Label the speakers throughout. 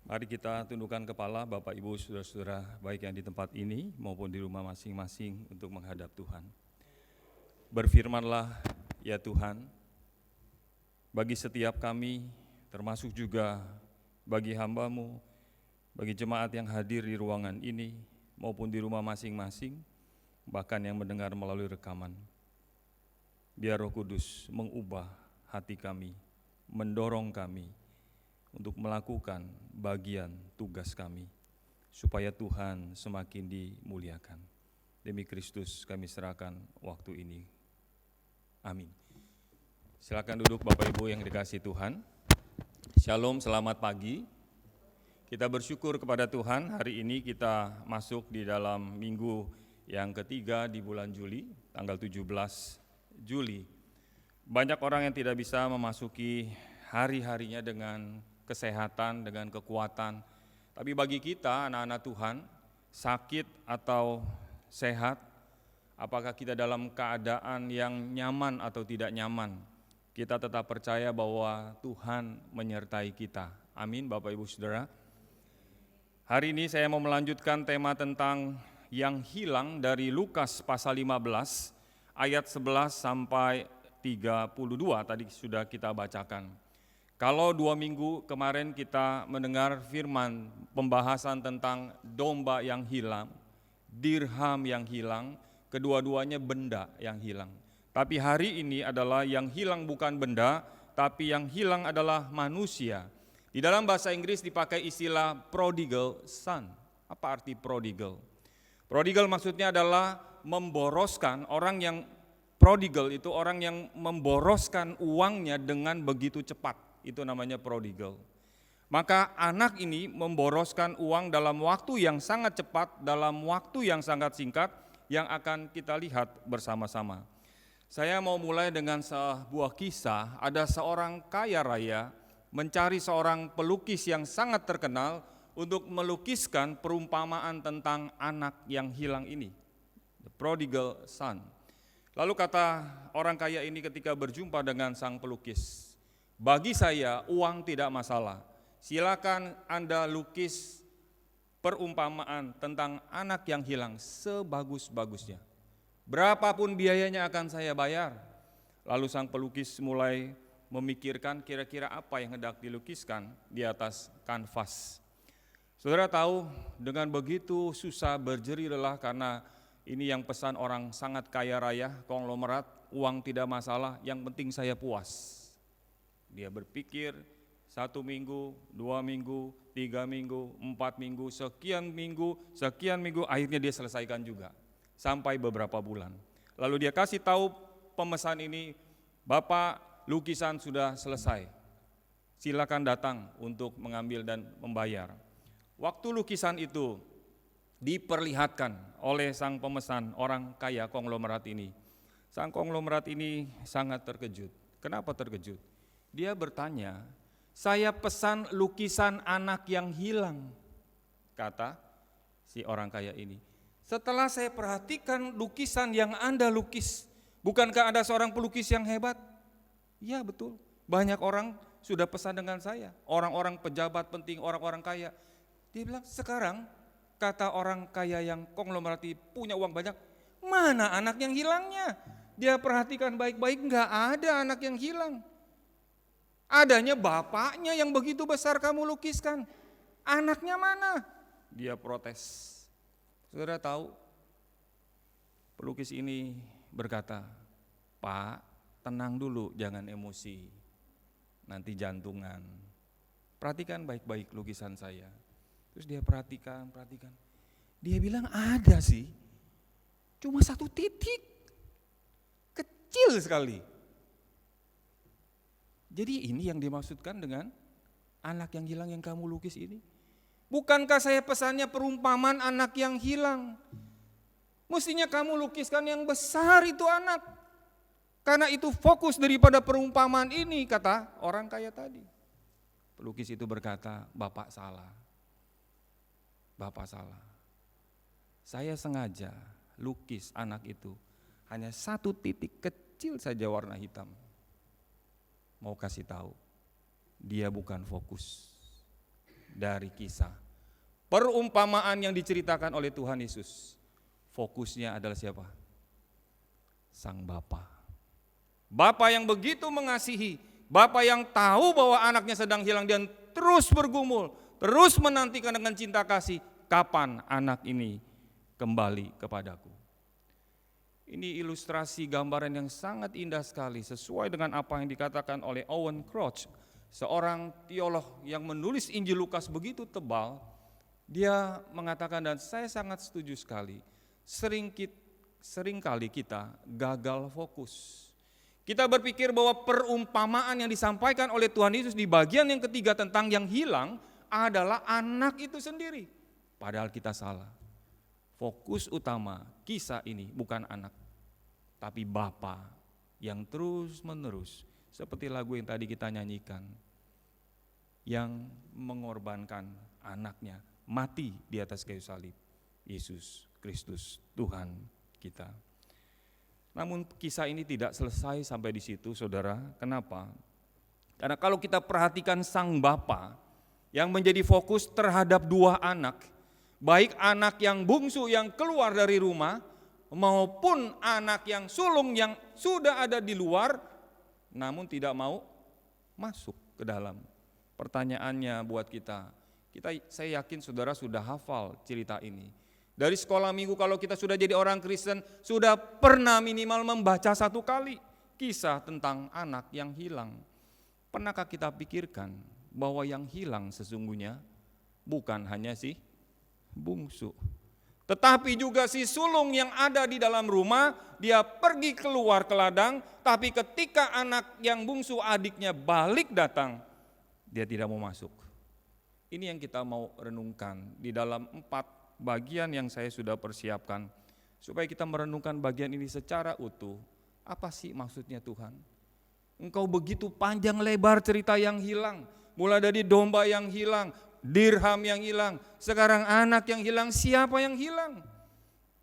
Speaker 1: Mari kita tundukkan kepala Bapak Ibu Saudara-saudara baik yang di tempat ini maupun di rumah masing-masing untuk menghadap Tuhan. Berfirmanlah ya Tuhan, bagi setiap kami termasuk juga bagi hamba-Mu, bagi jemaat yang hadir di ruangan ini maupun di rumah masing-masing, bahkan yang mendengar melalui rekaman. Biar Roh Kudus mengubah hati kami, mendorong kami untuk melakukan bagian tugas kami, supaya Tuhan semakin dimuliakan. Demi Kristus kami serahkan waktu ini. Amin. Silakan duduk Bapak Ibu yang dikasihi Tuhan. Shalom, selamat pagi. Kita bersyukur kepada Tuhan, hari ini kita masuk di dalam minggu yang ketiga di bulan Juli, tanggal 17 Juli. Banyak orang yang tidak bisa memasuki hari-harinya dengan kesehatan, dengan kekuatan. Tapi bagi kita, anak-anak Tuhan, sakit atau sehat, apakah kita dalam keadaan yang nyaman atau tidak nyaman, kita tetap percaya bahwa Tuhan menyertai kita. Amin, Bapak Ibu Saudara. Hari ini saya mau melanjutkan tema tentang yang hilang dari Lukas pasal 15, ayat 11 sampai 32, tadi sudah kita bacakan. Kalau 2 minggu kemarin kita mendengar firman pembahasan tentang domba yang hilang, dirham yang hilang, kedua-duanya benda yang hilang. Tapi hari ini adalah yang hilang bukan benda, tapi yang hilang adalah manusia. Di dalam bahasa Inggris dipakai istilah prodigal son. Apa arti prodigal? Prodigal maksudnya adalah memboroskan. Orang yang prodigal itu orang yang memboroskan uangnya dengan begitu cepat. Itu namanya prodigal. Maka anak ini memboroskan uang dalam waktu yang sangat cepat, dalam waktu yang sangat singkat, yang akan kita lihat bersama-sama. Saya mau mulai dengan sebuah kisah. Ada seorang kaya raya mencari seorang pelukis yang sangat terkenal untuk melukiskan perumpamaan tentang anak yang hilang ini, the prodigal son. Lalu kata orang kaya ini ketika berjumpa dengan sang pelukis, bagi saya uang tidak masalah, silakan Anda lukis perumpamaan tentang anak yang hilang sebagus-bagusnya. Berapapun biayanya akan saya bayar. Lalu sang pelukis mulai memikirkan kira-kira apa yang hendak dilukiskan di atas kanvas. Saudara tahu dengan begitu susah berjeri lelah karena ini yang pesan orang sangat kaya raya, konglomerat, uang tidak masalah, yang penting saya puas. Dia berpikir 1 minggu, 2 minggu, 3 minggu, 4 minggu, sekian minggu, akhirnya dia selesaikan juga. Sampai beberapa bulan. Lalu dia kasih tahu pemesan ini, Bapak, lukisan sudah selesai. Silakan datang untuk mengambil dan membayar. Waktu lukisan itu diperlihatkan oleh sang pemesan, orang kaya konglomerat ini. Sang konglomerat ini sangat terkejut. Kenapa terkejut? Dia bertanya, saya pesan lukisan anak yang hilang, kata si orang kaya ini. Setelah saya perhatikan lukisan yang Anda lukis, bukankah ada seorang pelukis yang hebat? Ya betul, banyak orang sudah pesan dengan saya, orang-orang pejabat penting, orang-orang kaya. Dia bilang, sekarang kata orang kaya yang konglomerat punya uang banyak, mana anak yang hilangnya? Dia perhatikan baik-baik, enggak ada anak yang hilang. Adanya bapaknya yang begitu besar kamu lukiskan. Anaknya mana? Dia protes. Saudara tahu, pelukis ini berkata, Pak, tenang dulu, jangan emosi. Nanti jantungan. Perhatikan baik-baik lukisan saya. Terus dia perhatikan. Dia bilang ada sih, cuma 1 titik. Kecil sekali. Jadi ini yang dimaksudkan dengan anak yang hilang yang kamu lukis ini. Bukankah saya pesannya perumpamaan anak yang hilang? Mestinya kamu lukiskan yang besar itu anak. Karena itu fokus daripada perumpamaan ini, kata orang kaya tadi. Pelukis itu berkata, Bapak salah. Bapak salah. Saya sengaja lukis anak itu hanya 1 titik kecil saja warna hitam. Mau kasih tahu, dia bukan fokus. dari kisah. Perumpamaan yang diceritakan oleh Tuhan Yesus, fokusnya adalah siapa? Sang Bapa. Bapa yang begitu mengasihi, Bapa yang tahu bahwa anaknya sedang hilang dan terus bergumul, terus menantikan dengan cinta kasih, kapan anak ini kembali kepadaku. Ini ilustrasi gambaran yang sangat indah sekali, sesuai dengan apa yang dikatakan oleh Owen Crouch, seorang teolog yang menulis Injil Lukas begitu tebal. Dia mengatakan, dan saya sangat setuju sekali, seringkali kita gagal fokus. Kita berpikir bahwa perumpamaan yang disampaikan oleh Tuhan Yesus di bagian yang ketiga tentang yang hilang adalah anak itu sendiri. Padahal kita salah. Fokus utama kisah ini bukan anak, tapi Bapa yang terus menerus, seperti lagu yang tadi kita nyanyikan, yang mengorbankan anaknya mati di atas kayu salib, Yesus Kristus Tuhan kita. Namun kisah ini tidak selesai sampai di situ, saudara. Kenapa? Karena kalau kita perhatikan sang Bapa yang menjadi fokus terhadap dua anak, baik anak yang bungsu yang keluar dari rumah maupun anak yang sulung yang sudah ada di luar namun tidak mau masuk ke dalam. Pertanyaannya buat kita, saya yakin saudara sudah hafal cerita ini. Dari sekolah minggu kalau kita sudah jadi orang Kristen, sudah pernah minimal membaca satu kali kisah tentang anak yang hilang. Pernahkah kita pikirkan bahwa yang hilang sesungguhnya bukan hanya si bungsu, tetapi juga si sulung yang ada di dalam rumah. Dia pergi keluar ke ladang, tapi ketika anak yang bungsu adiknya balik datang, dia tidak mau masuk. Ini yang kita mau renungkan di dalam 4 bagian yang saya sudah persiapkan, supaya kita merenungkan bagian ini secara utuh. Apa sih maksudnya Tuhan? Engkau begitu panjang lebar cerita yang hilang, mulai dari domba yang hilang, dirham yang hilang, sekarang anak yang hilang. Siapa yang hilang?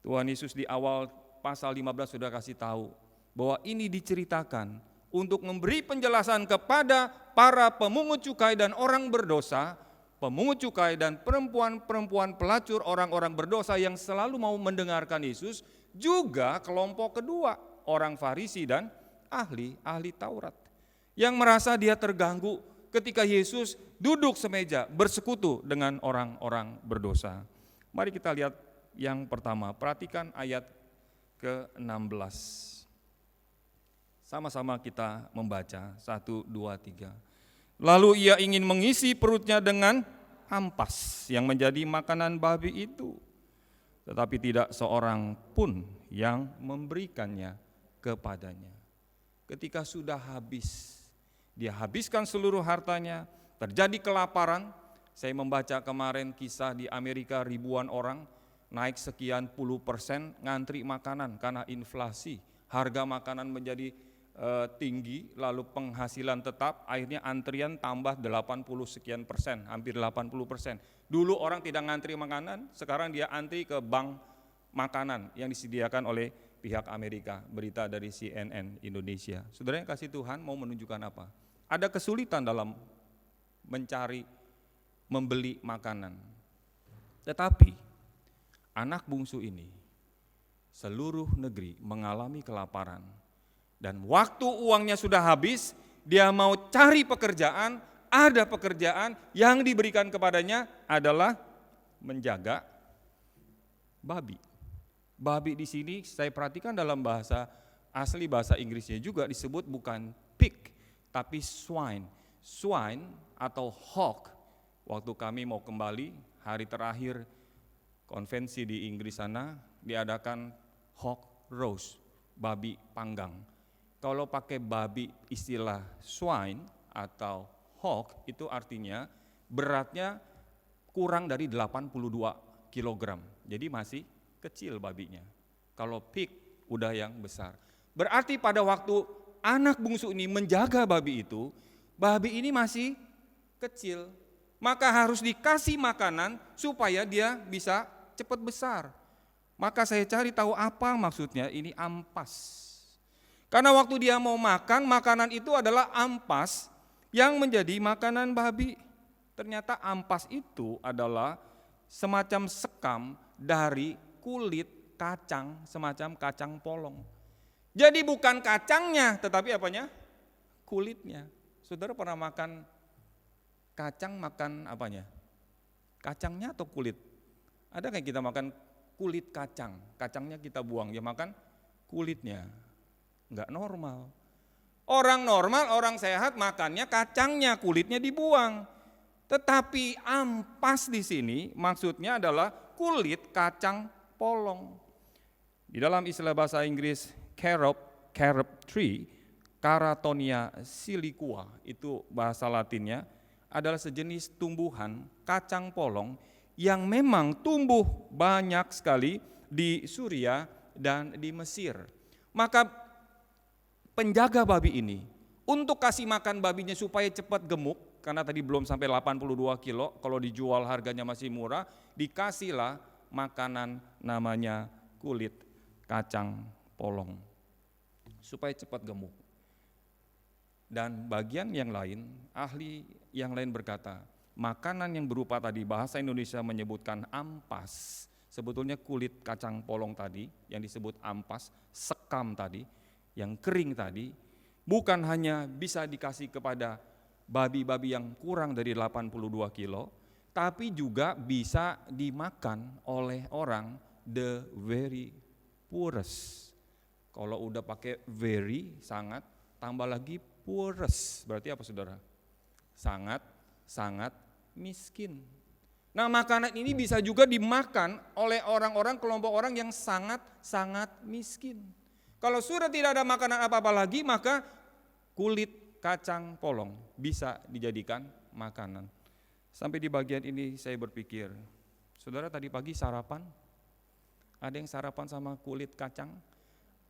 Speaker 1: Tuhan Yesus di awal pasal 15 sudah kasih tahu bahwa ini diceritakan untuk memberi penjelasan kepada para pemungut cukai dan orang berdosa, pemungut cukai dan perempuan-perempuan pelacur, orang-orang berdosa yang selalu mau mendengarkan Yesus, juga kelompok kedua, orang Farisi dan ahli Taurat, yang merasa dia terganggu ketika Yesus duduk semeja bersekutu dengan orang-orang berdosa. Mari kita lihat yang pertama, perhatikan ayat ke-16. Sama-sama kita membaca, 1, 2, 3. Lalu ia ingin mengisi perutnya dengan ampas yang menjadi makanan babi itu, tetapi tidak seorang pun yang memberikannya kepadanya. Ketika sudah habis, dia habiskan seluruh hartanya, terjadi kelaparan. Saya membaca kemarin kisah di Amerika, ribuan orang naik sekian puluh % ngantri makanan karena inflasi, harga makanan menjadi tinggi, lalu penghasilan tetap, akhirnya antrian tambah 80 sekian %, hampir 80%. Dulu orang tidak ngantri makanan, sekarang dia antri ke bank makanan yang disediakan oleh pihak Amerika. Berita dari CNN Indonesia. Saudara yang kasih Tuhan, mau menunjukkan apa? Ada kesulitan dalam membeli makanan. Tetapi anak bungsu ini, seluruh negeri mengalami kelaparan. Dan waktu uangnya sudah habis, dia mau cari pekerjaan, ada pekerjaan yang diberikan kepadanya adalah menjaga babi. Babi di sini saya perhatikan dalam bahasa asli bahasa Inggrisnya juga disebut bukan pig, tapi swine. Swine atau hog. Waktu kami mau kembali hari terakhir konvensi di Inggris sana diadakan hog roast, babi panggang. Kalau pakai babi istilah swine atau hog itu artinya beratnya kurang dari 82 kg. Jadi masih kecil babinya. Kalau pig udah yang besar. Berarti pada waktu anak bungsu ini menjaga babi ini masih kecil. Maka harus dikasih makanan supaya dia bisa cepat besar. Maka saya cari tahu apa maksudnya ini ampas. Karena waktu dia mau makan, makanan itu adalah ampas yang menjadi makanan babi. Ternyata ampas itu adalah semacam sekam dari kulit kacang, semacam kacang polong. Jadi bukan kacangnya, tetapi apanya? Kulitnya. Saudara pernah makan kacang, makan apanya? Kacangnya atau kulit? Ada kayak kita makan kulit kacang, kacangnya kita buang, ya makan kulitnya. Enggak normal. Orang normal, orang sehat makannya kacangnya, kulitnya dibuang. Tetapi ampas di sini maksudnya adalah kulit kacang polong. Di dalam istilah bahasa Inggris carob tree, Caratonia silicua, itu bahasa Latinnya, adalah sejenis tumbuhan kacang polong yang memang tumbuh banyak sekali di Suriah dan di Mesir. Maka penjaga babi ini untuk kasih makan babinya supaya cepat gemuk, karena tadi belum sampai 82 kilo, kalau dijual harganya masih murah, dikasihlah makanan namanya kulit kacang polong supaya cepat gemuk. Dan bagian yang lain, ahli yang lain berkata, makanan yang berupa tadi, bahasa Indonesia menyebutkan ampas, sebetulnya kulit kacang polong tadi yang disebut ampas, sekam tadi, yang kering tadi, bukan hanya bisa dikasih kepada babi-babi yang kurang dari 82 kilo, tapi juga bisa dimakan oleh orang the very poorest. Kalau udah pakai very, sangat, tambah lagi poorest, berarti apa saudara? Sangat miskin. Nah, makanan ini bisa juga dimakan oleh orang-orang, kelompok orang yang sangat miskin. Kalau sudah tidak ada makanan apa-apa lagi, maka kulit kacang polong bisa dijadikan makanan. Sampai di bagian ini saya berpikir, saudara tadi pagi sarapan, ada yang sarapan sama kulit kacang,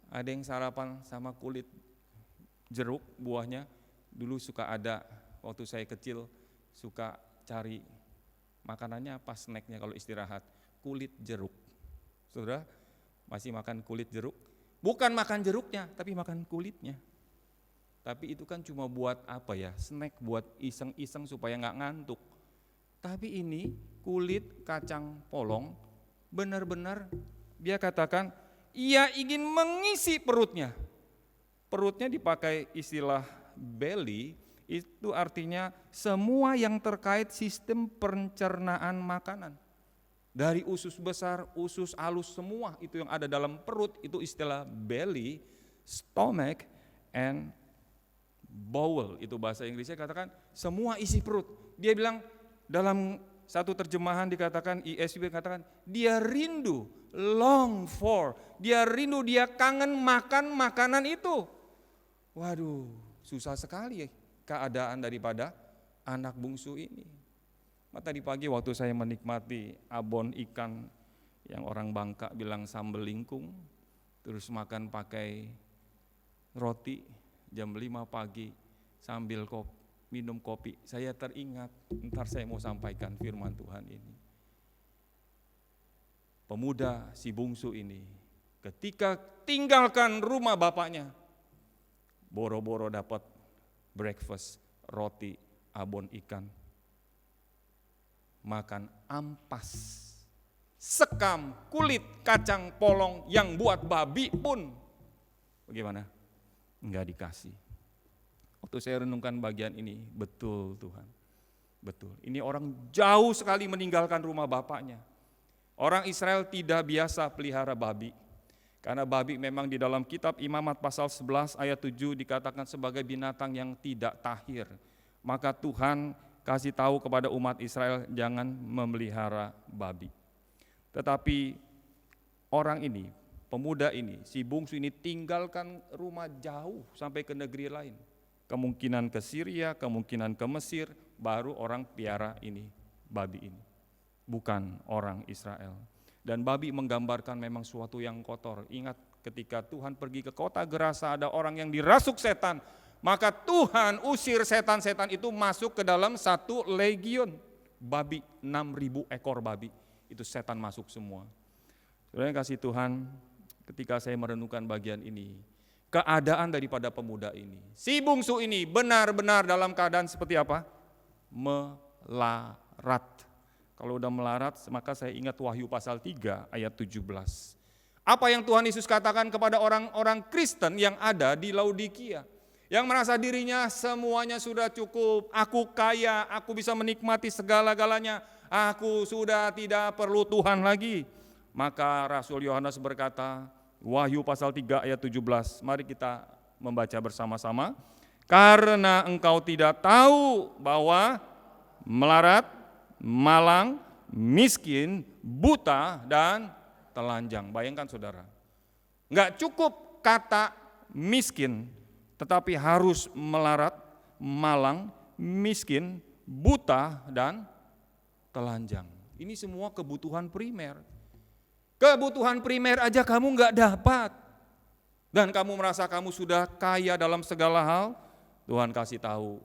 Speaker 1: ada yang sarapan sama kulit jeruk buahnya. Dulu suka ada, waktu saya kecil suka cari makanannya apa, snacknya kalau istirahat, kulit jeruk. Saudara masih makan kulit jeruk? Bukan makan jeruknya, tapi makan kulitnya. Tapi itu kan cuma buat apa ya, snack, buat iseng-iseng supaya nggak ngantuk. Tapi ini kulit kacang polong benar-benar dia katakan ia ingin mengisi perutnya. Perutnya dipakai istilah belly, itu artinya semua yang terkait sistem pencernaan makanan. Dari usus besar, usus halus, semua itu yang ada dalam perut, itu istilah belly, stomach, and bowel, itu bahasa Inggrisnya katakan semua isi perut. Dia bilang dalam satu terjemahan dikatakan, ESV katakan dia rindu, long for, dia rindu, dia kangen makan makanan itu. Waduh, susah sekali keadaan daripada anak bungsu ini. Tadi pagi waktu saya menikmati abon ikan yang orang Bangka bilang sambal lingkung, terus makan pakai roti jam 5 pagi sambil minum kopi, saya teringat, ntar saya mau sampaikan firman Tuhan ini. Pemuda si bungsu ini ketika tinggalkan rumah bapaknya, boro-boro dapat breakfast, roti, abon ikan, makan ampas, sekam kulit kacang polong yang buat babi pun bagaimana? Enggak dikasih. Waktu saya renungkan bagian ini, betul Tuhan, betul. Ini orang jauh sekali meninggalkan rumah bapaknya. Orang Israel tidak biasa pelihara babi, karena babi memang di dalam kitab Imamat pasal 11 ayat 7 dikatakan sebagai binatang yang tidak tahir. Maka Tuhan kasih tahu kepada umat Israel jangan memelihara babi. Tetapi orang ini, pemuda ini, si bungsu ini tinggalkan rumah jauh sampai ke negeri lain. Kemungkinan ke Syria, kemungkinan ke Mesir, baru orang piara ini, babi ini. Bukan orang Israel. Dan babi menggambarkan memang suatu yang kotor. Ingat ketika Tuhan pergi ke kota Gerasa, ada orang yang dirasuk setan, maka Tuhan usir setan-setan itu masuk ke dalam satu legion babi, 6.000 ekor babi. Itu setan masuk semua. Saudara yang kasih Tuhan, ketika saya merenungkan bagian ini, keadaan daripada pemuda ini, si bungsu ini benar-benar dalam keadaan seperti apa? melarat. Kalau udah melarat, maka saya ingat Wahyu pasal 3 ayat 17. Apa yang Tuhan Yesus katakan kepada orang-orang Kristen yang ada di Laodikia, yang merasa dirinya semuanya sudah cukup, aku kaya, aku bisa menikmati segala-galanya, aku sudah tidak perlu Tuhan lagi. Maka Rasul Yohanes berkata, Wahyu pasal 3 ayat 17, mari kita membaca bersama-sama. Karena engkau tidak tahu bahwa melarat, malang, miskin, buta, dan telanjang. Bayangkan saudara, enggak cukup kata miskin, tetapi harus melarat, malang, miskin, buta, dan telanjang. Ini semua kebutuhan primer. Kebutuhan primer aja kamu enggak dapat. Dan kamu merasa kamu sudah kaya dalam segala hal, Tuhan kasih tahu,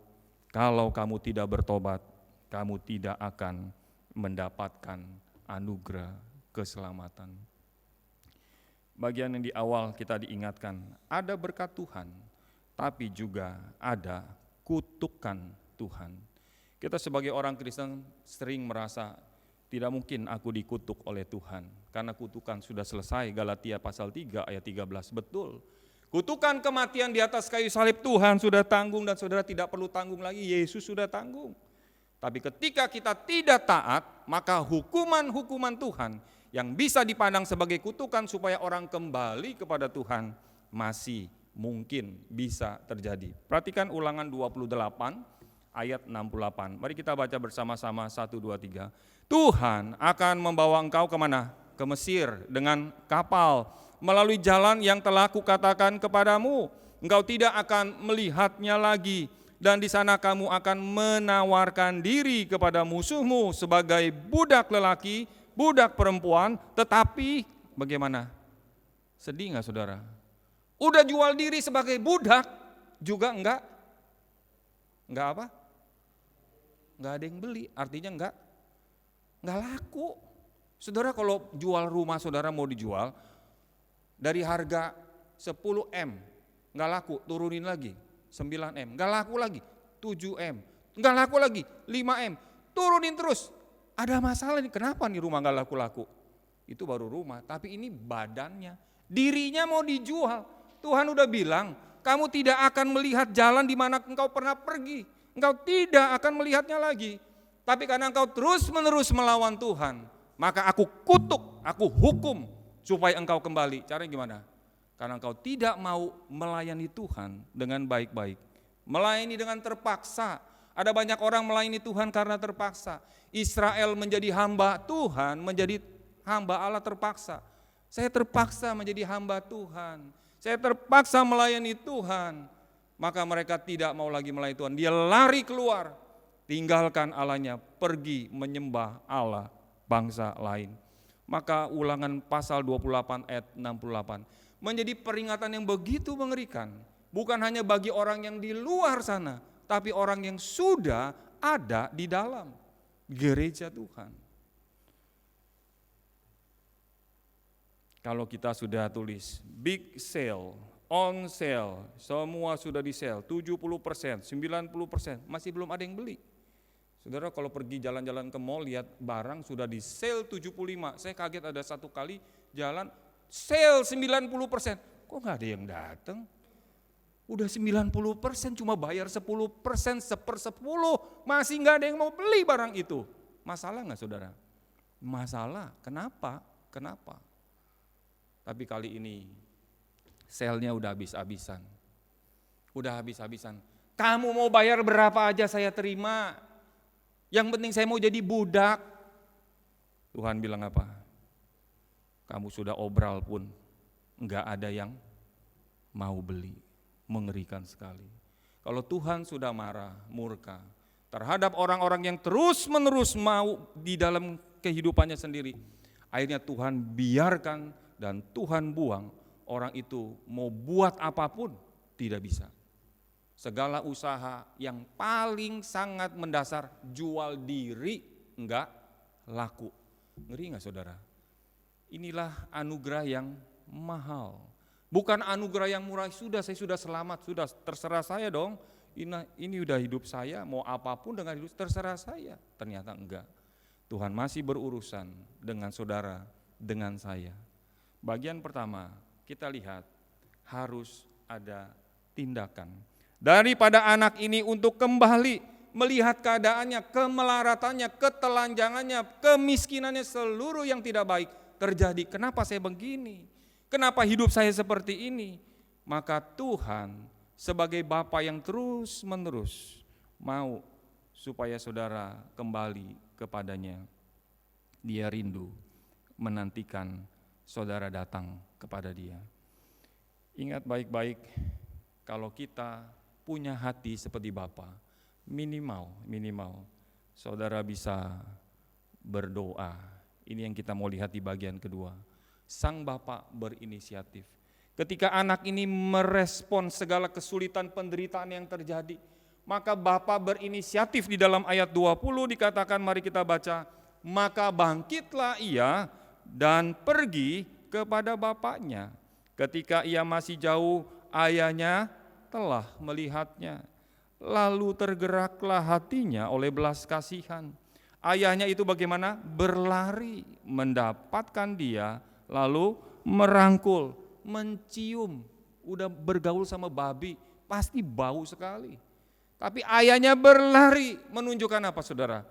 Speaker 1: kalau kamu tidak bertobat, kamu tidak akan mendapatkan anugerah keselamatan. Bagian yang di awal kita diingatkan, ada berkat Tuhan, tapi juga ada kutukan Tuhan. Kita sebagai orang Kristen sering merasa tidak mungkin aku dikutuk oleh Tuhan, karena kutukan sudah selesai, Galatia pasal 3 ayat 13, betul. Kutukan kematian di atas kayu salib Tuhan sudah tanggung dan saudara tidak perlu tanggung lagi, Yesus sudah tanggung. Tapi ketika kita tidak taat, maka hukuman-hukuman Tuhan yang bisa dipandang sebagai kutukan supaya orang kembali kepada Tuhan masih mungkin bisa terjadi. Perhatikan Ulangan 28 ayat 68. Mari kita baca bersama-sama 1, 2, 3. Tuhan akan membawa engkau kemana? Ke Mesir dengan kapal, melalui jalan yang telah kukatakan kepadamu. Engkau tidak akan melihatnya lagi, dan di sana kamu akan menawarkan diri kepada musuhmu sebagai budak lelaki, budak perempuan, tetapi bagaimana? Sedih enggak saudara? Udah jual diri sebagai budak, juga enggak apa? Enggak ada yang beli, artinya enggak laku. Saudara kalau jual rumah saudara mau dijual, dari harga 10M, enggak laku, turunin lagi 9M, enggak laku lagi 7M, enggak laku lagi 5M, turunin terus. Ada masalah nih, kenapa nih rumah enggak laku-laku? Itu baru rumah, tapi ini badannya, dirinya mau dijual. Tuhan udah bilang, kamu tidak akan melihat jalan di mana engkau pernah pergi. Engkau tidak akan melihatnya lagi. Tapi karena engkau terus-menerus melawan Tuhan, maka aku kutuk, aku hukum supaya engkau kembali. Caranya gimana? Karena engkau tidak mau melayani Tuhan dengan baik-baik. Melayani dengan terpaksa. Ada banyak orang melayani Tuhan karena terpaksa. Israel menjadi hamba Tuhan, menjadi hamba Allah terpaksa. Saya terpaksa menjadi hamba Tuhan. Saya terpaksa melayani Tuhan. Maka mereka tidak mau lagi melayani Tuhan. Dia lari keluar, tinggalkan Allahnya, pergi menyembah Allah bangsa lain. Maka Ulangan pasal 28 ayat 68 menjadi peringatan yang begitu mengerikan. Bukan hanya bagi orang yang di luar sana, tapi orang yang sudah ada di dalam gereja Tuhan. Kalau kita sudah tulis big sale, on sale, semua sudah di sale, 70%, 90%, masih belum ada yang beli. Saudara kalau pergi jalan-jalan ke mall, lihat barang sudah di sale 75%, saya kaget ada satu kali jalan sale 90%, kok gak ada yang datang? Udah 90% cuma bayar 10%, 1/10, masih gak ada yang mau beli barang itu. Masalah gak saudara? Masalah, kenapa? Tapi kali ini sale-nya udah habis-habisan. Kamu mau bayar berapa aja saya terima. Yang penting saya mau jadi budak. Tuhan bilang apa? Kamu sudah obral pun enggak ada yang mau beli. Mengerikan sekali. Kalau Tuhan sudah marah, murka terhadap orang-orang yang terus-menerus mau di dalam kehidupannya sendiri, akhirnya Tuhan biarkan dan Tuhan buang. Orang itu mau buat apapun tidak bisa. Segala usaha yang paling sangat mendasar, jual diri enggak laku. Ngeri enggak saudara? Inilah anugerah yang mahal. Bukan anugerah yang murah, sudah saya sudah selamat, sudah terserah saya dong. ini udah hidup saya, mau apapun dengan hidup terserah saya. Ternyata enggak. Tuhan masih berurusan dengan saudara, dengan saya. Bagian pertama, kita lihat harus ada tindakan. Daripada anak ini untuk kembali melihat keadaannya, kemelaratannya, ketelanjangannya, kemiskinannya, seluruh yang tidak baik terjadi. Kenapa saya begini? Kenapa hidup saya seperti ini? Maka Tuhan sebagai Bapa yang terus menerus mau supaya saudara kembali kepadanya. Dia rindu menantikan saudara datang kepada dia. Ingat baik-baik, kalau kita punya hati seperti Bapa, minimal saudara bisa berdoa. Ini yang kita mau lihat di bagian kedua. Sang Bapa berinisiatif. Ketika anak ini merespon segala kesulitan penderitaan yang terjadi, maka Bapa berinisiatif. Di dalam ayat 20 dikatakan, mari kita baca, maka bangkitlah ia dan pergi kepada bapaknya. Ketika ia masih jauh, ayahnya telah melihatnya. Lalu tergeraklah hatinya oleh belas kasihan. Ayahnya itu bagaimana? Berlari mendapatkan dia, lalu merangkul, mencium. Udah bergaul sama babi, pasti bau sekali. Tapi ayahnya berlari, menunjukkan apa saudara?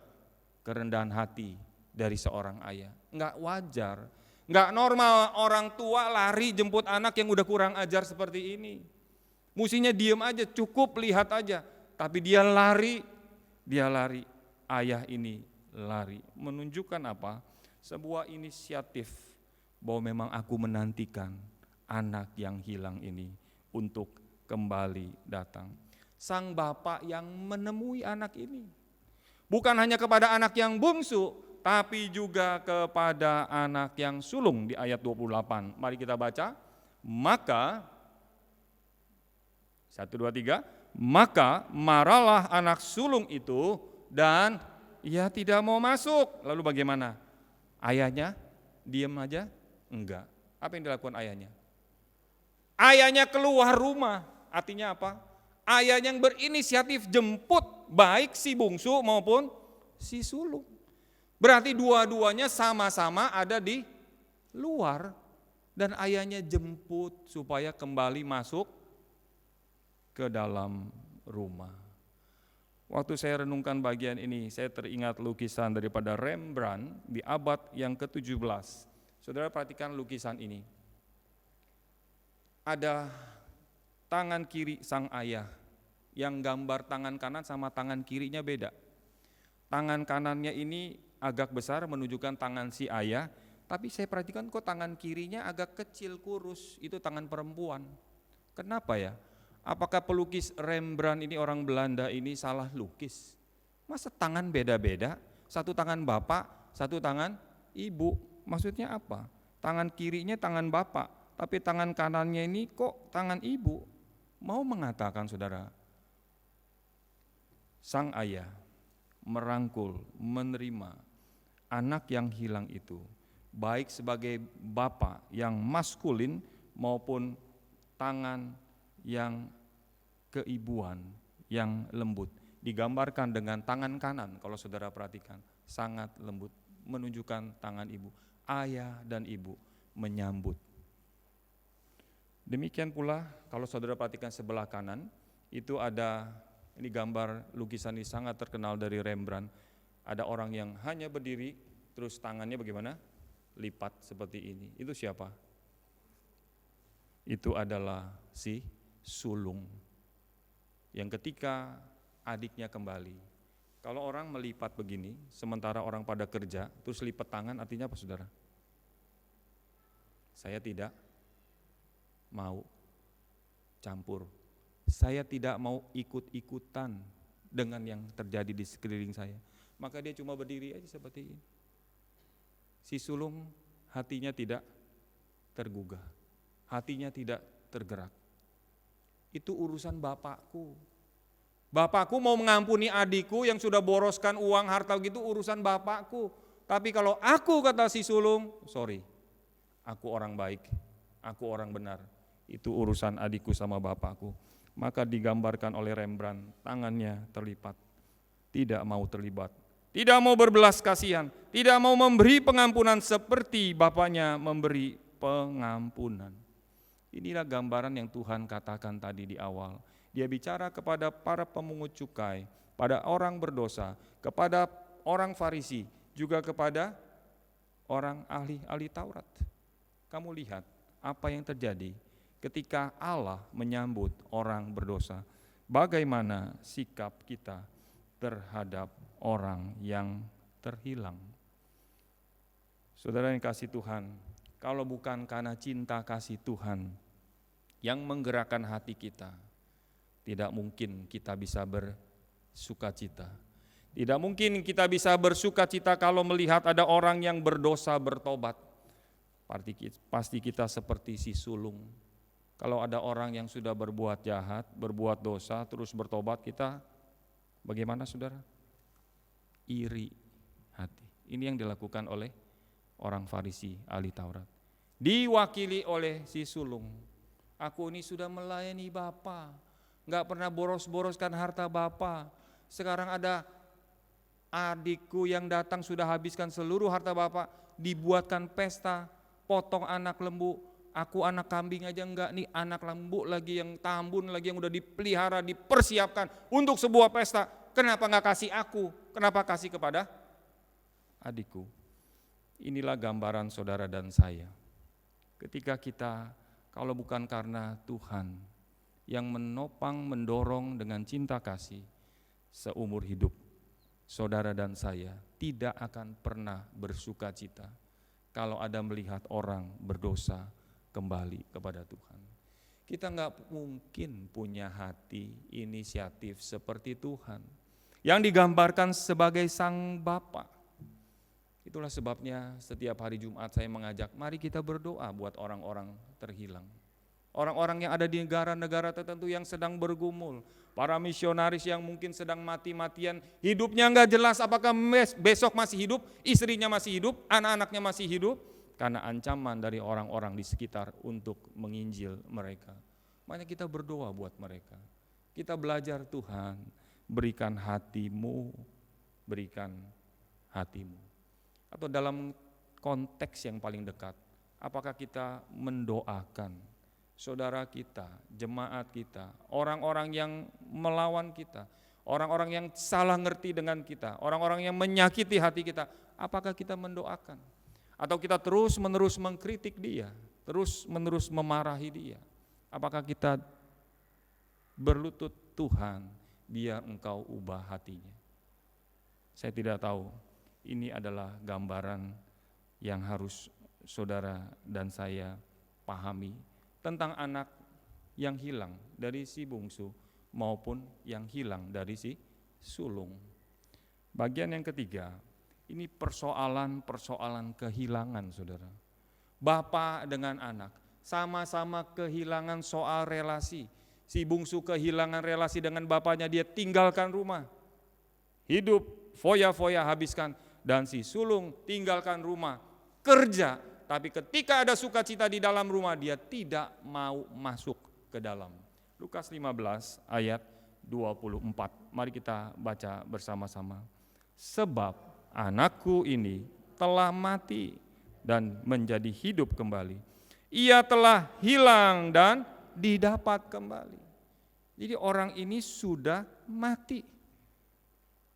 Speaker 1: Kerendahan hati dari seorang ayah. Enggak wajar, enggak normal orang tua lari jemput anak yang udah kurang ajar seperti ini. Mestinya diem aja, cukup lihat aja. Tapi dia lari, ayah ini lari. Menunjukkan apa? Sebuah inisiatif bahwa memang aku menantikan anak yang hilang ini untuk kembali datang. Sang Bapa yang menemui anak ini. Bukan hanya kepada anak yang bungsu, tapi juga kepada anak yang sulung di ayat 28. Mari kita baca. Maka, 1, 2, 3, maka marahlah anak sulung itu dan ia tidak mau masuk. Lalu bagaimana? Ayahnya diam aja? Enggak. Apa yang dilakukan ayahnya? Ayahnya keluar rumah. Artinya apa? Ayahnya yang berinisiatif jemput baik si bungsu maupun si sulung. Berarti dua-duanya sama-sama ada di luar dan ayahnya jemput supaya kembali masuk ke dalam rumah. Waktu saya renungkan bagian ini, saya teringat lukisan daripada Rembrandt di abad yang ke-17. Saudara perhatikan lukisan ini. Ada tangan kiri sang ayah, yang gambar tangan kanan sama tangan kirinya beda. Tangan kanannya ini agak besar menunjukkan tangan si ayah, tapi saya perhatikan kok tangan kirinya agak kecil kurus, itu tangan perempuan. Kenapa ya? Apakah pelukis Rembrandt ini orang Belanda ini salah lukis? Masa tangan beda-beda, satu tangan bapak, satu tangan ibu, maksudnya apa? Tangan kirinya tangan bapak, tapi tangan kanannya ini kok tangan ibu? Mau mengatakan saudara, sang ayah merangkul, menerima anak yang hilang itu, baik sebagai bapak yang maskulin maupun tangan yang keibuan yang lembut. Digambarkan dengan tangan kanan, kalau saudara perhatikan, sangat lembut, menunjukkan tangan ibu. Ayah dan ibu menyambut. Demikian pula kalau saudara perhatikan sebelah kanan, itu ada, ini gambar lukisan ini sangat terkenal dari Rembrandt. Ada orang yang hanya berdiri, terus tangannya bagaimana? Lipat seperti ini. Itu siapa? Itu adalah si sulung. Yang ketika adiknya kembali, kalau orang melipat begini, sementara orang pada kerja, terus lipat tangan, artinya apa saudara? Saya tidak mau campur. Saya tidak mau ikut-ikutan dengan yang terjadi di sekeliling saya. Maka dia cuma berdiri aja seperti ini. Si sulung hatinya tidak tergugah, hatinya tidak tergerak. Itu urusan bapakku. Bapakku mau mengampuni adikku yang sudah boroskan uang harta gitu, urusan bapakku. Tapi kalau aku, kata si sulung, sorry, aku orang baik, aku orang benar. Itu urusan adikku sama bapakku. Maka digambarkan oleh Rembrandt, tangannya terlipat, tidak mau terlibat, tidak mau berbelas kasihan, tidak mau memberi pengampunan seperti Bapaknya memberi pengampunan. Inilah gambaran yang Tuhan katakan tadi di awal. Dia bicara kepada para pemungut cukai, pada orang berdosa, kepada orang Farisi, juga kepada orang ahli Taurat. Kamu lihat apa yang terjadi ketika Allah menyambut orang berdosa. Bagaimana sikap kita terhadap orang yang terhilang. Saudara yang kasih Tuhan, kalau bukan karena cinta kasih Tuhan yang menggerakkan hati kita, tidak mungkin kita bisa bersukacita. Tidak mungkin kita bisa bersukacita kalau melihat ada orang yang berdosa bertobat. Pasti kita seperti si sulung. Kalau ada orang yang sudah berbuat jahat, berbuat dosa, terus bertobat, kita bagaimana saudara? Iri hati. Ini yang dilakukan oleh orang Farisi, ahli Taurat. Diwakili oleh si sulung. Aku ini sudah melayani Bapa, gak pernah boros-boroskan harta Bapa. Sekarang ada adikku yang datang sudah habiskan seluruh harta Bapa, dibuatkan pesta, potong anak lembu. Aku anak kambing aja enggak, nih anak lembu lagi yang tambun lagi yang udah dipelihara, dipersiapkan untuk sebuah pesta. Kenapa enggak kasih aku? Kenapa kasih kepada adikku? Inilah gambaran saudara dan saya. Ketika kita, kalau bukan karena Tuhan yang menopang, mendorong dengan cinta kasih seumur hidup, saudara dan saya tidak akan pernah bersuka cita kalau ada melihat orang berdosa kembali kepada Tuhan. Kita enggak mungkin punya hati inisiatif seperti Tuhan yang digambarkan sebagai Sang Bapa. Itulah sebabnya setiap hari Jumat saya mengajak, mari kita berdoa buat orang-orang terhilang. Orang-orang yang ada di negara-negara tertentu yang sedang bergumul. Para misionaris yang mungkin sedang mati-matian, hidupnya enggak jelas apakah besok masih hidup, istrinya masih hidup, anak-anaknya masih hidup. Karena ancaman dari orang-orang di sekitar untuk menginjil mereka. Makanya kita berdoa buat mereka. Kita belajar Tuhan, berikan hatimu, berikan hatimu. Atau dalam konteks yang paling dekat, apakah kita mendoakan saudara kita, jemaat kita, orang-orang yang melawan kita, orang-orang yang salah ngerti dengan kita, orang-orang yang menyakiti hati kita, apakah kita mendoakan? Atau kita terus-menerus mengkritik dia, terus-menerus memarahi dia? Apakah kita berlutut, Tuhan, biar Engkau ubah hatinya? Saya tidak tahu. Ini adalah gambaran yang harus saudara dan saya pahami tentang anak yang hilang dari si bungsu maupun yang hilang dari si sulung. Bagian yang ketiga, ini persoalan kehilangan saudara. Bapak dengan anak sama-sama kehilangan soal relasi. Si bungsu kehilangan relasi dengan bapaknya, dia tinggalkan rumah. Hidup foya-foya habiskan. Dan si sulung tinggalkan rumah, kerja. Tapi ketika ada sukacita di dalam rumah, dia tidak mau masuk ke dalam. Lukas 15 ayat 24. Mari kita baca bersama-sama. Sebab anakku ini telah mati dan menjadi hidup kembali. Ia telah hilang dan didapat kembali. Jadi orang ini sudah mati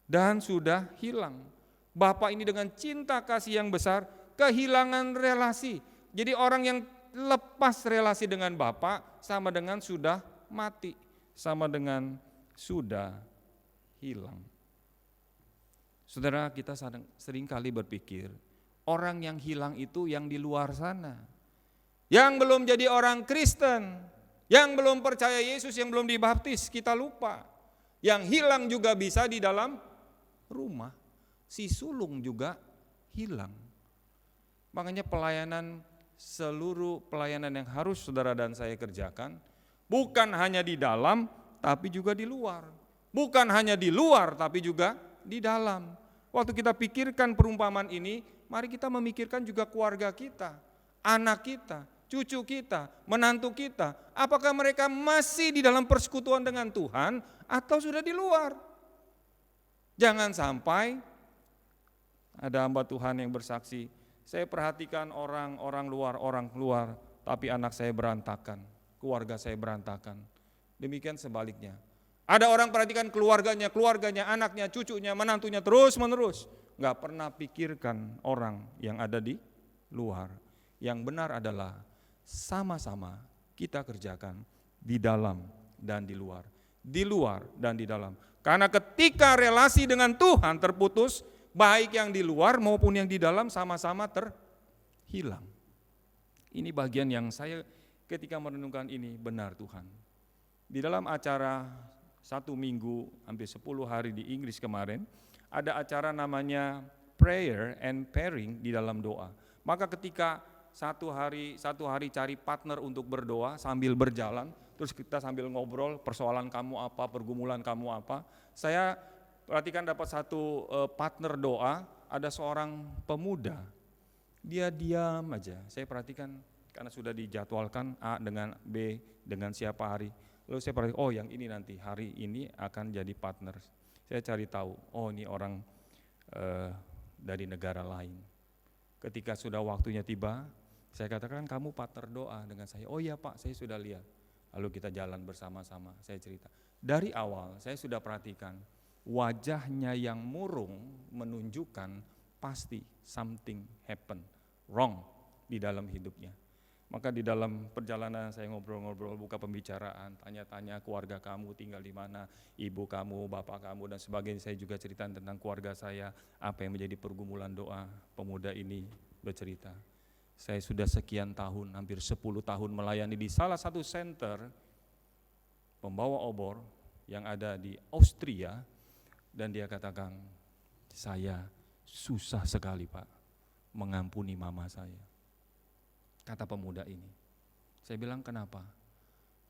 Speaker 1: dan sudah hilang. Bapak ini dengan cinta kasih yang besar kehilangan relasi. Jadi orang yang lepas relasi dengan Bapak sama dengan sudah mati, sama dengan sudah hilang. Saudara, kita sering kali berpikir orang yang hilang itu yang di luar sana, yang belum jadi orang Kristen, yang belum percaya Yesus, yang belum dibaptis. Kita lupa yang hilang juga bisa di dalam rumah. Si sulung juga hilang. Makanya seluruh pelayanan yang harus saudara dan saya kerjakan bukan hanya di dalam tapi juga di luar. Bukan hanya di luar tapi juga di dalam. Waktu kita pikirkan perumpamaan ini, mari kita memikirkan juga keluarga kita, anak kita, cucu kita, menantu kita, apakah mereka masih di dalam persekutuan dengan Tuhan atau sudah di luar? Jangan sampai ada hamba Tuhan yang bersaksi, saya perhatikan orang luar, tapi anak saya berantakan, keluarga saya berantakan. Demikian sebaliknya. Ada orang perhatikan keluarganya, anaknya, cucunya, menantunya terus menerus. Gak pernah pikirkan orang yang ada di luar. Yang benar adalah sama-sama kita kerjakan di dalam dan di luar. Di luar dan di dalam. Karena ketika relasi dengan Tuhan terputus, baik yang di luar maupun yang di dalam sama-sama terhilang. Ini bagian yang saya ketika merenungkan ini, benar Tuhan. Di dalam acara 1 minggu, hampir 10 hari di Inggris kemarin, ada acara namanya prayer and pairing di dalam doa. Maka ketika satu hari cari partner untuk berdoa sambil berjalan, terus kita sambil ngobrol persoalan kamu apa, pergumulan kamu apa. Saya perhatikan dapat satu partner doa, ada seorang pemuda, dia diam aja. Saya perhatikan karena sudah dijadwalkan A dengan B dengan siapa hari. Lalu saya perhatikan, oh yang ini nanti hari ini akan jadi partner. Saya cari tahu, oh ini orang dari negara lain. Ketika sudah waktunya tiba, saya katakan kamu partner doa dengan saya. Oh iya Pak, saya sudah lihat. Lalu kita jalan bersama-sama, saya cerita. Dari awal saya sudah perhatikan, wajahnya yang murung menunjukkan pasti something happen wrong di dalam hidupnya. Maka di dalam perjalanan saya ngobrol-ngobrol, buka pembicaraan, tanya-tanya keluarga kamu tinggal di mana, ibu kamu, bapak kamu dan sebagainya. Saya juga cerita tentang keluarga saya, apa yang menjadi pergumulan doa. Pemuda ini bercerita, saya sudah sekian tahun, hampir 10 tahun melayani di salah satu center pembawa obor yang ada di Austria, dan dia katakan, saya susah sekali Pak mengampuni mama saya. Kata pemuda ini. Saya bilang kenapa?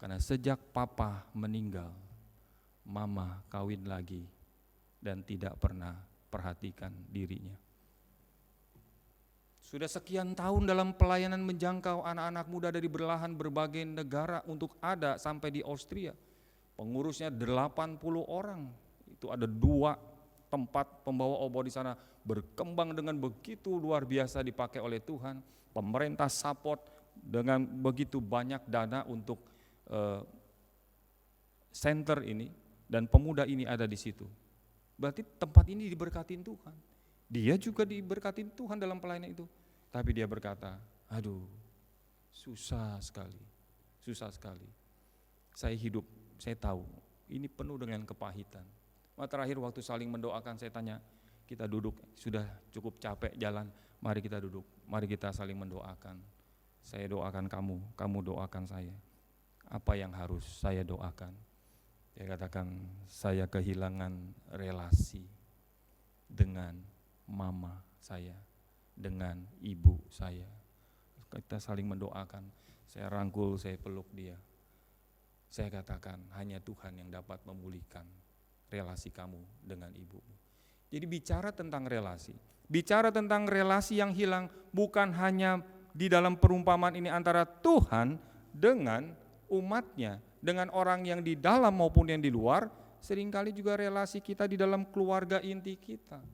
Speaker 1: Karena sejak papa meninggal, mama kawin lagi dan tidak pernah perhatikan dirinya. Sudah sekian tahun dalam pelayanan menjangkau anak-anak muda dari belahan berbagai negara untuk ada sampai di Austria. Pengurusnya 80 orang. Itu ada 2 tempat pembawa obor di sana, berkembang dengan begitu luar biasa dipakai oleh Tuhan. Pemerintah support dengan begitu banyak dana untuk center ini, dan pemuda ini ada di situ. Berarti tempat ini diberkatin Tuhan. Dia juga diberkatin Tuhan dalam pelayanan itu. Tapi dia berkata, aduh susah sekali. Saya hidup, saya tahu ini penuh dengan kepahitan. Terakhir waktu saling mendoakan, saya tanya, kita duduk, sudah cukup capek jalan, mari kita duduk, mari kita saling mendoakan. Saya doakan kamu, kamu doakan saya. Apa yang harus saya doakan? Dia katakan, saya kehilangan relasi dengan mama saya, dengan ibu saya. Kita saling mendoakan, saya rangkul, saya peluk dia. Saya katakan, hanya Tuhan yang dapat memulihkan relasi kamu dengan ibumu. Jadi bicara tentang relasi yang hilang bukan hanya di dalam perumpamaan ini antara Tuhan dengan umatnya, dengan orang yang di dalam maupun yang di luar, seringkali juga relasi kita di dalam keluarga inti kita.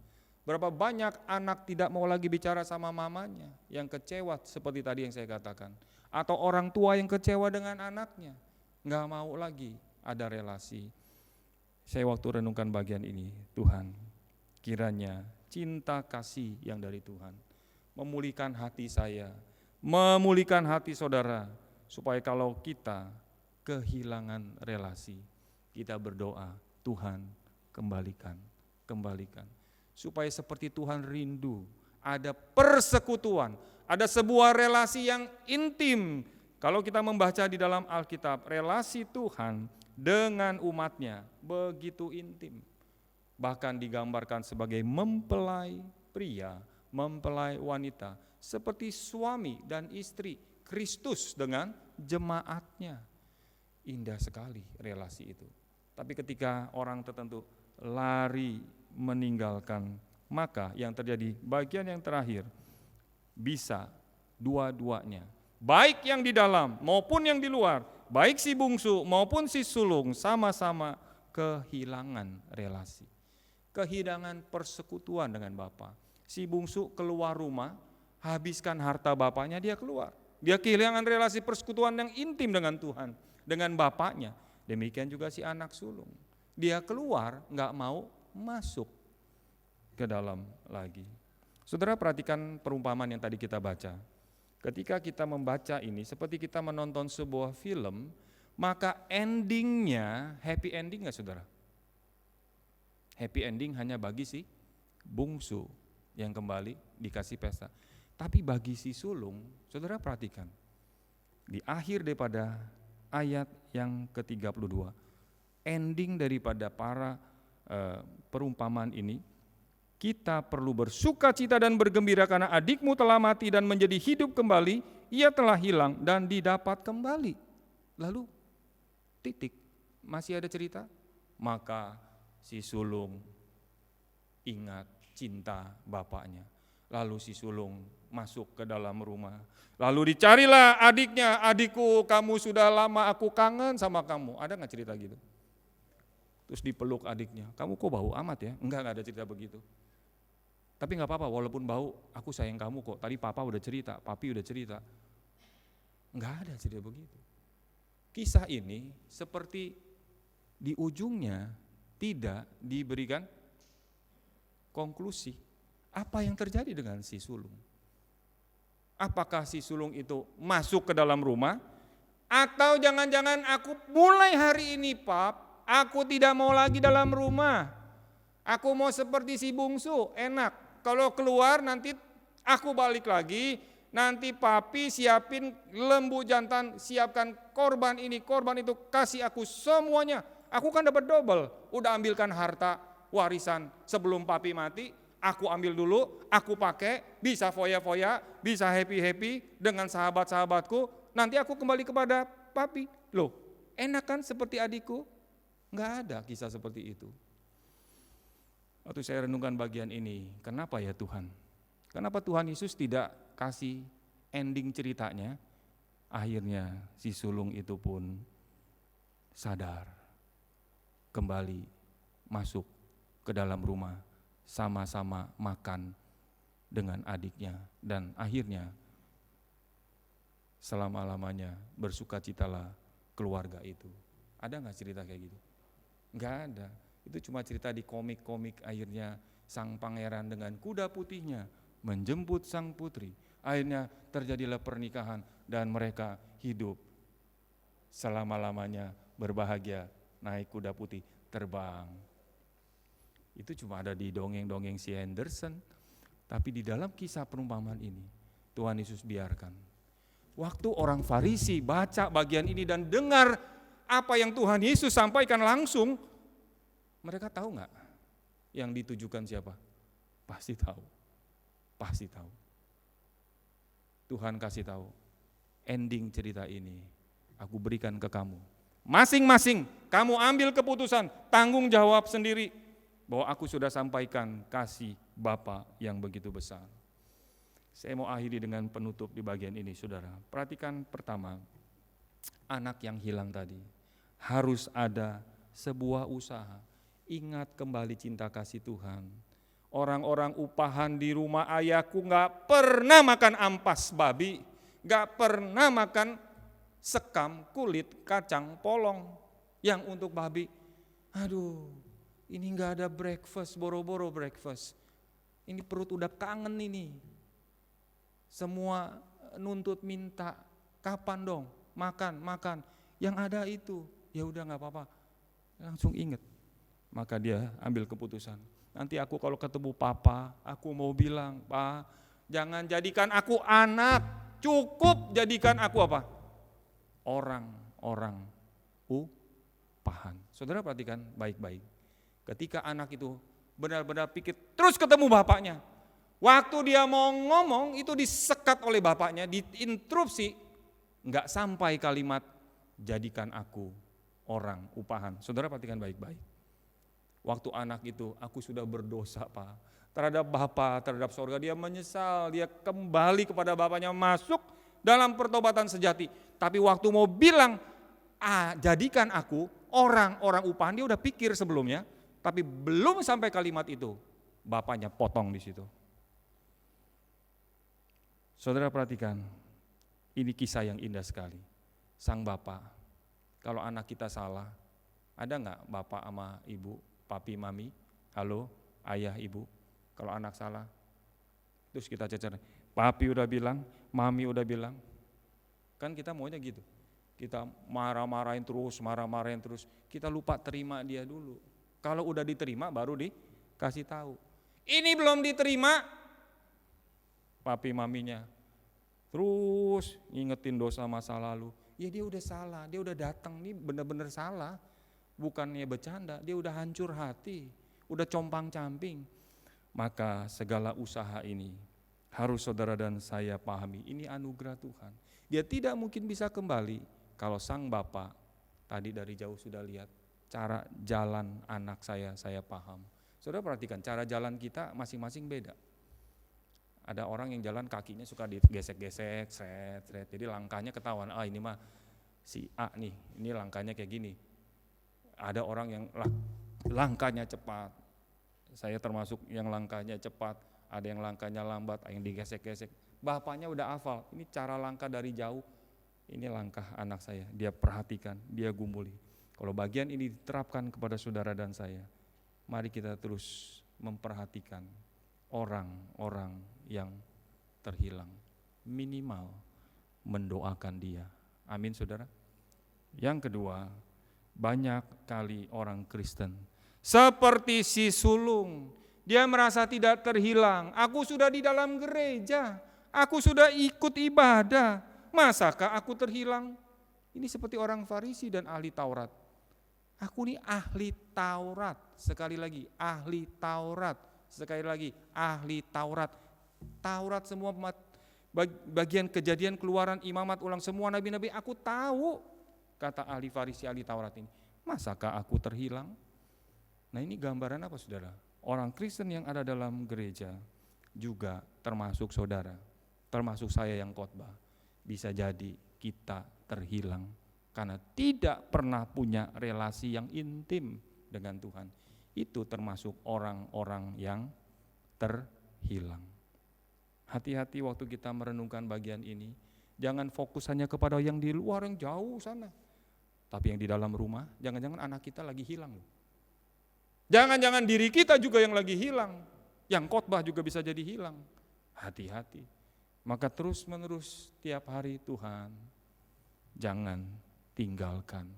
Speaker 1: Berapa banyak anak tidak mau lagi bicara sama mamanya, yang kecewa seperti tadi yang saya katakan. Atau orang tua yang kecewa dengan anaknya, gak mau lagi ada relasi. Saya waktu renungkan bagian ini, Tuhan, kiranya cinta kasih yang dari Tuhan memulihkan hati saya, memulihkan hati saudara, supaya kalau kita kehilangan relasi, kita berdoa, Tuhan kembalikan. Supaya seperti Tuhan rindu, ada persekutuan, ada sebuah relasi yang intim. Kalau kita membaca di dalam Alkitab, relasi Tuhan dengan umatnya begitu intim. Bahkan digambarkan sebagai mempelai pria, mempelai wanita, seperti suami dan istri, Kristus dengan jemaatnya. Indah sekali relasi itu. Tapi ketika orang tertentu lari meninggalkan, maka yang terjadi bagian yang terakhir, bisa dua-duanya baik yang di dalam maupun yang di luar, baik si bungsu maupun si sulung sama-sama kehilangan relasi. Kehilangan persekutuan dengan Bapa. Si bungsu keluar rumah, habiskan harta bapaknya, dia keluar. Dia kehilangan relasi persekutuan yang intim dengan Tuhan, dengan bapaknya. Demikian juga si anak sulung. Dia keluar, gak mau masuk ke dalam lagi. Saudara perhatikan perumpamaan yang tadi kita baca. Ketika kita membaca ini, seperti kita menonton sebuah film, maka endingnya, happy ending gak saudara? Happy ending hanya bagi si bungsu yang kembali dikasih pesta. Tapi bagi si sulung, saudara perhatikan, di akhir daripada ayat yang ke-32, ending daripada para perumpamaan ini, kita perlu bersuka cita dan bergembira karena adikmu telah mati dan menjadi hidup kembali, ia telah hilang dan didapat kembali. Lalu titik, masih ada cerita? Maka si sulung ingat cinta bapaknya. Lalu si sulung masuk ke dalam rumah. Lalu dicarilah adiknya, adikku kamu sudah lama aku kangen sama kamu. Ada gak cerita gitu? Terus dipeluk adiknya, kamu kok bau amat ya? Enggak ada cerita begitu. Tapi gak apa-apa, walaupun bau, aku sayang kamu kok. Tadi papa udah cerita, papi udah cerita. Enggak ada cerita begitu. Kisah ini seperti di ujungnya tidak diberikan konklusi. Apa yang terjadi dengan si sulung? Apakah si sulung itu masuk ke dalam rumah? Atau jangan-jangan aku mulai hari ini pap, aku tidak mau lagi dalam rumah. Aku mau seperti si bungsu, enak. Kalau keluar nanti aku balik lagi, nanti papi siapin lembu jantan, siapkan korban ini, korban itu, kasih aku semuanya. Aku kan dapat double, udah ambilkan harta warisan sebelum papi mati, aku ambil dulu, aku pakai, bisa foya-foya, bisa happy-happy dengan sahabat-sahabatku, nanti aku kembali kepada papi. Loh, enak kan seperti adikku? Enggak ada kisah seperti itu. Waktu saya renungkan bagian ini, kenapa ya Tuhan? Kenapa Tuhan Yesus tidak kasih ending ceritanya? Akhirnya si sulung itu pun sadar, kembali masuk ke dalam rumah, sama-sama makan dengan adiknya, dan akhirnya selama-lamanya bersukacitalah keluarga itu. Ada gak cerita kayak gitu? Gak ada. Itu cuma cerita di komik-komik. Akhirnya sang pangeran dengan kuda putihnya menjemput sang putri. Akhirnya terjadilah pernikahan dan mereka hidup selama-lamanya berbahagia, naik kuda putih, terbang. Itu cuma ada di dongeng-dongeng si Henderson. Tapi di dalam kisah perumpamaan ini Tuhan Yesus biarkan. Waktu orang Farisi baca bagian ini dan dengar apa yang Tuhan Yesus sampaikan langsung, mereka tahu gak yang ditujukan siapa? Pasti tahu. Pasti tahu. Tuhan kasih tahu, ending cerita ini aku berikan ke kamu. Masing-masing kamu ambil keputusan, tanggung jawab sendiri bahwa aku sudah sampaikan kasih Bapa yang begitu besar. Saya mau akhiri dengan penutup di bagian ini, saudara. Perhatikan pertama, anak yang hilang tadi. Harus ada sebuah usaha. Ingat kembali cinta kasih Tuhan. Orang-orang upahan di rumah ayahku gak pernah makan ampas babi, gak pernah makan sekam kulit kacang polong yang untuk babi. Aduh, ini gak ada breakfast, boro-boro breakfast. Ini perut udah kangen ini. Semua nuntut minta, kapan dong, makan. Yang ada itu, ya udah gak apa-apa. Langsung ingat. Maka dia ambil keputusan. Nanti aku kalau ketemu papa, aku mau bilang, Pak, jangan jadikan aku anak, cukup jadikan aku apa? Orang upahan. Saudara perhatikan baik-baik. Ketika anak itu benar-benar pikir, terus ketemu bapaknya. Waktu dia mau ngomong, itu disekat oleh bapaknya, diinterupsi. Enggak sampai kalimat, jadikan aku orang upahan. Saudara perhatikan baik-baik. Waktu anak itu, aku sudah berdosa Pak, terhadap Bapa, terhadap sorga, dia menyesal, dia kembali kepada bapaknya, masuk dalam pertobatan sejati. Tapi waktu mau bilang, jadikan aku orang-orang upahan, dia udah pikir sebelumnya, tapi belum sampai kalimat itu, bapaknya potong di situ. Saudara perhatikan, ini kisah yang indah sekali. Sang bapak, kalau anak kita salah, ada nggak bapak sama ibu, papi, mami, halo, ayah, ibu, kalau anak salah, terus kita cecer, papi udah bilang, mami udah bilang, kan kita maunya gitu. Kita marah-marahin terus, kita lupa terima dia dulu. Kalau udah diterima baru dikasih tahu. Ini belum diterima, papi maminya terus ngingetin dosa masa lalu. Ya dia udah salah, dia udah datang nih benar-benar salah. Bukannya bercanda, dia udah hancur hati, udah compang-camping. Maka segala usaha ini harus saudara dan saya pahami, ini anugerah Tuhan. Dia tidak mungkin bisa kembali kalau sang bapak tadi dari jauh sudah lihat cara jalan anak saya paham. Saudara perhatikan, cara jalan kita masing-masing beda. Ada orang yang jalan kakinya suka digesek-gesek, seret. Jadi langkahnya ketahuan, ini mah si A nih, ini langkahnya kayak gini. Ada orang yang langkahnya cepat, saya termasuk yang langkahnya cepat, ada yang langkahnya lambat, yang digesek-gesek. Bapaknya udah hafal, ini cara langkah dari jauh, ini langkah anak saya, dia perhatikan, dia gumuli. Kalau bagian ini diterapkan kepada saudara dan saya, mari kita terus memperhatikan orang-orang yang terhilang, minimal mendoakan dia. Amin saudara. Yang kedua, banyak kali orang Kristen seperti si sulung, dia merasa tidak terhilang. Aku sudah di dalam gereja, aku sudah ikut ibadah, masakah aku terhilang? Ini seperti orang Farisi dan ahli Taurat. Aku ini ahli Taurat, sekali lagi ahli Taurat, sekali lagi ahli Taurat. Taurat semua bagian Kejadian, Keluaran, Imamat, Ulang, semua nabi-nabi aku tahu. Kata ahli Farisi, ahli Taurat ini, masakah aku terhilang? Nah ini gambaran apa saudara? Orang Kristen yang ada dalam gereja juga termasuk saudara, termasuk saya yang khotbah, bisa jadi kita terhilang karena tidak pernah punya relasi yang intim dengan Tuhan. Itu termasuk orang-orang yang terhilang. Hati-hati waktu kita merenungkan bagian ini, jangan fokus hanya kepada yang di luar, yang jauh sana. Tapi yang di dalam rumah, jangan-jangan anak kita lagi hilang. Jangan-jangan diri kita juga yang lagi hilang. Yang khotbah juga bisa jadi hilang. Hati-hati. Maka terus-menerus tiap hari, Tuhan, jangan tinggalkan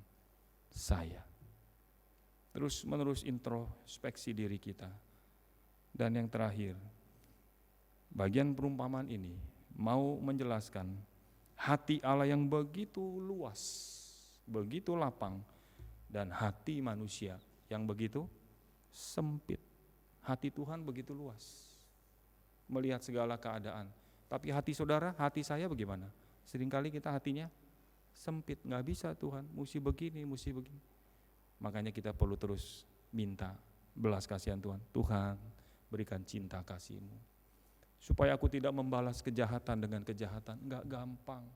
Speaker 1: saya. Terus-menerus introspeksi diri kita. Dan yang terakhir, bagian perumpamaan ini mau menjelaskan hati Allah yang begitu luas, begitu lapang, dan hati manusia yang begitu sempit. Hati Tuhan begitu luas, melihat segala keadaan. Tapi hati saudara, hati saya bagaimana? Seringkali kita hatinya sempit, gak bisa Tuhan, mesti begini, mesti begini. Makanya kita perlu terus minta belas kasihan Tuhan. Tuhan, berikan cinta kasih-Mu, supaya aku tidak membalas kejahatan dengan kejahatan. Enggak gampang.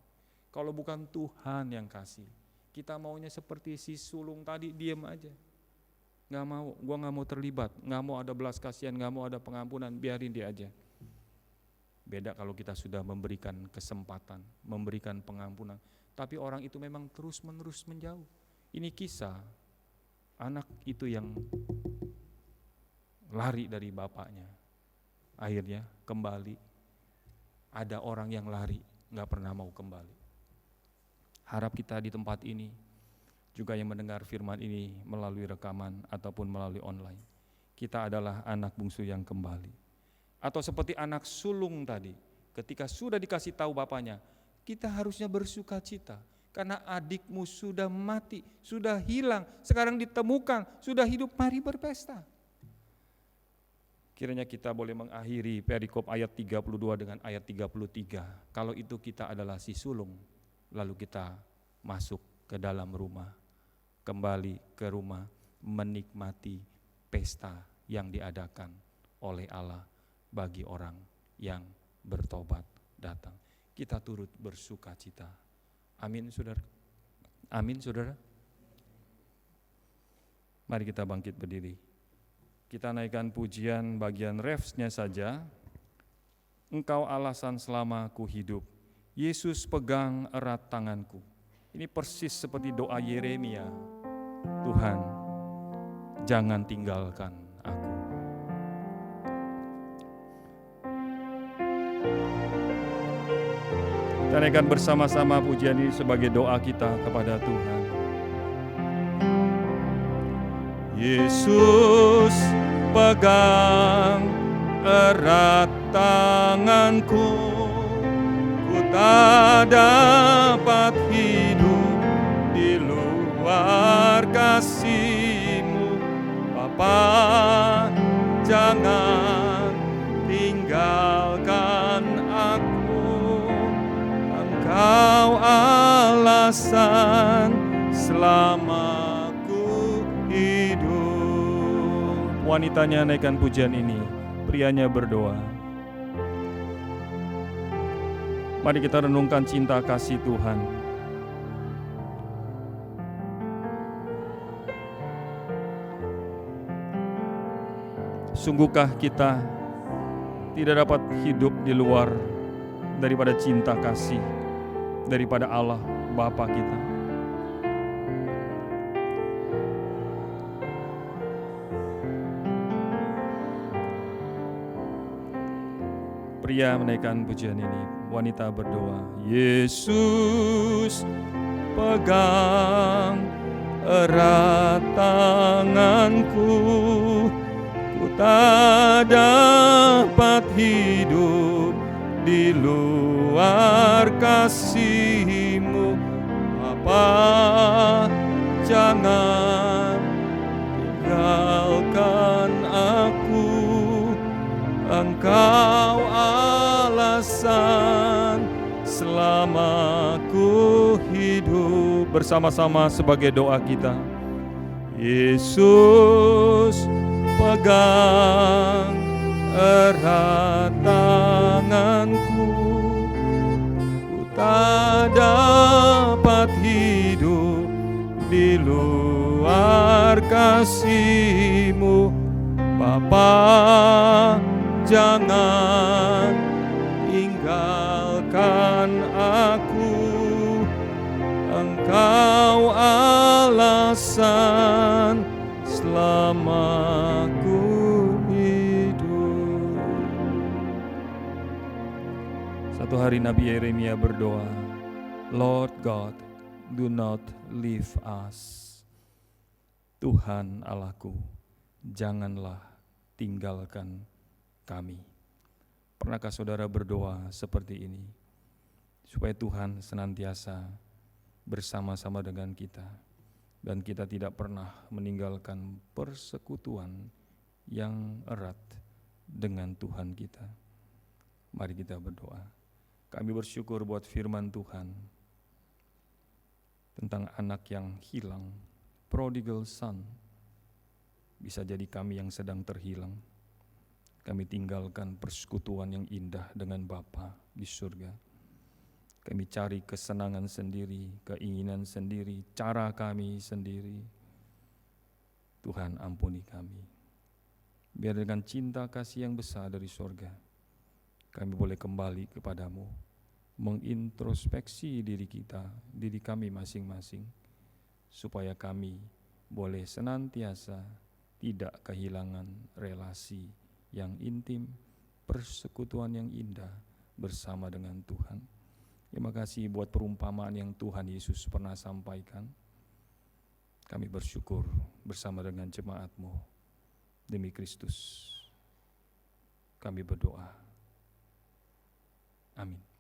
Speaker 1: Kalau bukan Tuhan yang kasih, kita maunya seperti si sulung tadi, diem aja. Enggak mau, gua enggak mau terlibat, enggak mau ada belas kasihan, enggak mau ada pengampunan, biarin dia aja. Beda kalau kita sudah memberikan kesempatan, memberikan pengampunan, tapi orang itu memang terus-menerus menjauh. Ini kisah anak itu yang lari dari bapaknya, akhirnya kembali. Ada orang yang lari, gak pernah mau kembali. Harap kita di tempat ini, juga yang mendengar firman ini melalui rekaman ataupun melalui online, kita adalah anak bungsu yang kembali. Atau seperti anak sulung tadi, ketika sudah dikasih tahu bapaknya, kita harusnya bersuka cita, karena adikmu sudah mati, sudah hilang, sekarang ditemukan, sudah hidup, mari berpesta. Kiranya kita boleh mengakhiri perikop ayat 32 dengan ayat 33. Kalau itu kita adalah si sulung, lalu kita masuk ke dalam rumah, kembali ke rumah, menikmati pesta yang diadakan oleh Allah bagi orang yang bertobat datang. kita turut bersuka cita. Amin, saudara. Amin, saudara. Mari kita bangkit berdiri. Kita naikkan pujian bagian refsnya saja. Engkau alasan selama ku hidup, Yesus pegang erat tanganku. Ini persis seperti doa Yeremia. Tuhan, jangan tinggalkan aku. Kita naikkan bersama-sama pujian ini sebagai doa kita kepada Tuhan. Yesus pegang erat tanganku, ku tak dapat hidup di luar kasih-Mu. Bapa, jangan tinggalkan aku. Engkau alasan selama wanitanya naikkan pujian ini, prianya berdoa. Mari kita renungkan cinta kasih Tuhan. Sungguhkah kita tidak dapat hidup di luar daripada cinta kasih daripada Allah Bapa kita? Pria menaikkan pujian ini, wanita berdoa. Yesus pegang erat tanganku, ku tak dapat hidup di luar kasih-Mu. Bapa, jangan tinggalkan aku. Engkau alasan selama ku hidup. Bersama-sama sebagai doa kita. Yesus pegang erat tanganku, ku tak dapat hidup di luar kasih-Mu. Bapa, jangan tinggalkan aku. Engkau alasan selama ku hidup. Satu hari Nabi Yeremia berdoa, Lord God, do not leave us. Tuhan Allahku, janganlah tinggalkan kami. Pernahkah saudara berdoa seperti ini? Supaya Tuhan senantiasa bersama-sama dengan kita, dan kita tidak pernah meninggalkan persekutuan yang erat dengan Tuhan kita. Mari kita berdoa. Kami bersyukur buat firman Tuhan tentang anak yang hilang, prodigal son. Bisa jadi kami yang sedang terhilang. Kami tinggalkan persekutuan yang indah dengan Bapa di surga. Kami cari kesenangan sendiri, keinginan sendiri, cara kami sendiri. Tuhan, ampuni kami. Biar dengan cinta kasih yang besar dari surga, kami boleh kembali kepadamu, mengintrospeksi diri kita, diri kami masing-masing, supaya kami boleh senantiasa tidak kehilangan relasi yang intim, persekutuan yang indah bersama dengan Tuhan. Terima kasih buat perumpamaan yang Tuhan Yesus pernah sampaikan. Kami bersyukur bersama dengan jemaat-Mu. Demi Kristus kami berdoa. Amin.